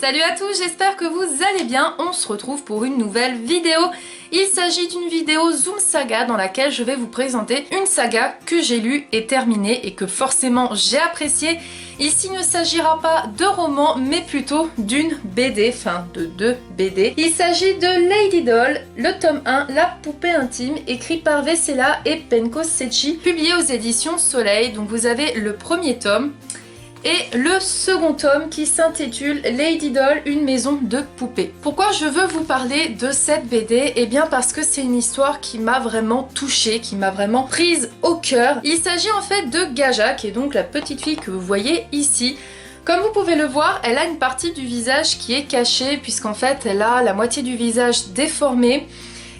Salut à tous, j'espère que vous allez bien. On se retrouve pour une nouvelle vidéo. Il s'agit d'une vidéo Zoom Saga dans laquelle je vais vous présenter une saga que j'ai lue et terminée et que forcément j'ai appréciée. Ici, il ne s'agira pas de roman, mais plutôt d'une BD, enfin de deux BD. Il s'agit de Lady Doll, le tome 1, La poupée intime, écrit par Vessela et Penko Sechi, publié aux éditions Soleil. Donc vous avez le premier tome et le second tome qui s'intitule Lady Doll, une maison de poupées. Pourquoi je veux vous parler de cette BD? Eh bien parce que c'est une histoire qui m'a vraiment touchée, qui m'a vraiment prise au cœur. Il s'agit en fait de Gaja, qui est donc la petite fille que vous voyez ici. Comme vous pouvez le voir, elle a une partie du visage qui est cachée, puisqu'en fait elle a la moitié du visage déformé.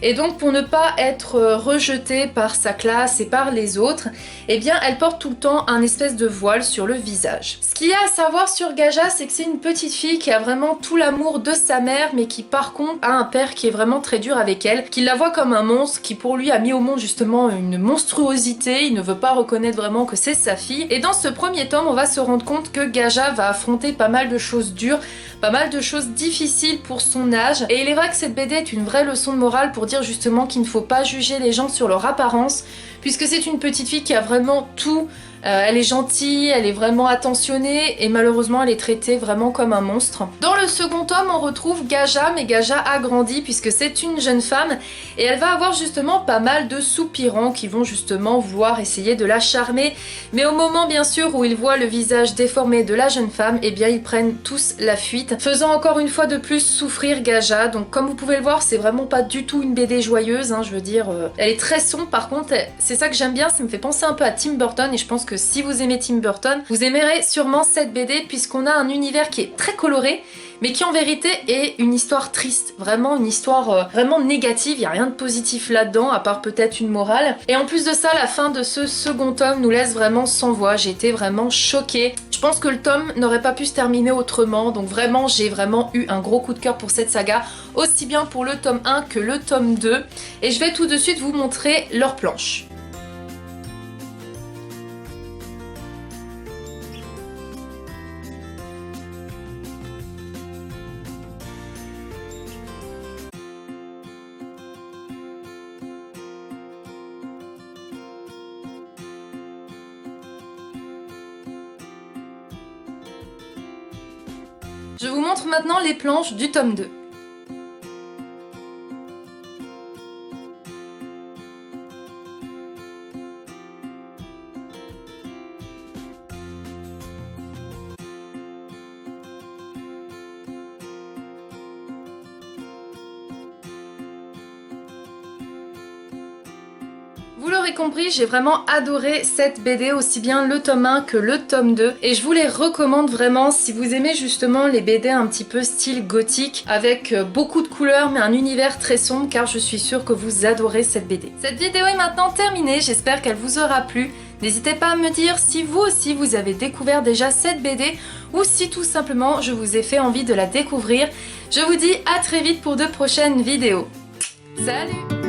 Et donc pour ne pas être rejetée par sa classe et par les autres, eh bien elle porte tout le temps un espèce de voile sur le visage. Ce qu'il y a à savoir sur Gaja, c'est que c'est une petite fille qui a vraiment tout l'amour de sa mère, mais qui par contre a un père qui est vraiment très dur avec elle, qui la voit comme un monstre, qui pour lui a mis au monde justement une monstruosité, il ne veut pas reconnaître vraiment que c'est sa fille. Et dans ce premier tome, on va se rendre compte que Gaja va affronter pas mal de choses dures, pas mal de choses difficiles pour son âge. Et il est vrai que cette BD est une vraie leçon de morale pour dire justement qu'il ne faut pas juger les gens sur leur apparence, puisque c'est une petite fille qui a vraiment tout. Elle est gentille, elle est vraiment attentionnée et malheureusement elle est traitée vraiment comme un monstre. Dans le second tome on retrouve Gaja, mais Gaja a grandi puisque c'est une jeune femme et elle va avoir justement pas mal de soupirants qui vont justement vouloir essayer de la charmer, mais au moment bien sûr où ils voient le visage déformé de la jeune femme, eh bien ils prennent tous la fuite, faisant encore une fois de plus souffrir Gaja. Donc comme vous pouvez le voir, c'est vraiment pas du tout une BD joyeuse, hein, je veux dire, elle est très sombre. Par contre c'est ça que j'aime bien, ça me fait penser un peu à Tim Burton et je pense que si vous aimez Tim Burton, vous aimerez sûrement cette BD puisqu'on a un univers qui est très coloré mais qui en vérité est une histoire triste, vraiment une histoire vraiment négative, il n'y a rien de positif là-dedans à part peut-être une morale. Et en plus de ça, la fin de ce second tome nous laisse vraiment sans voix, j'ai été vraiment choquée. Je pense que le tome n'aurait pas pu se terminer autrement, donc vraiment j'ai vraiment eu un gros coup de cœur pour cette saga, aussi bien pour le tome 1 que le tome 2. Et je vais tout de suite vous montrer leur planche. Je vous montre maintenant les planches du tome 2. Vous l'aurez compris, j'ai vraiment adoré cette BD, aussi bien le tome 1 que le tome 2. Et je vous les recommande vraiment si vous aimez justement les BD un petit peu style gothique, avec beaucoup de couleurs mais un univers très sombre, car je suis sûre que vous adorez cette BD. Cette vidéo est maintenant terminée, j'espère qu'elle vous aura plu. N'hésitez pas à me dire si vous aussi vous avez découvert déjà cette BD ou si tout simplement je vous ai fait envie de la découvrir. Je vous dis à très vite pour de prochaines vidéos. Salut!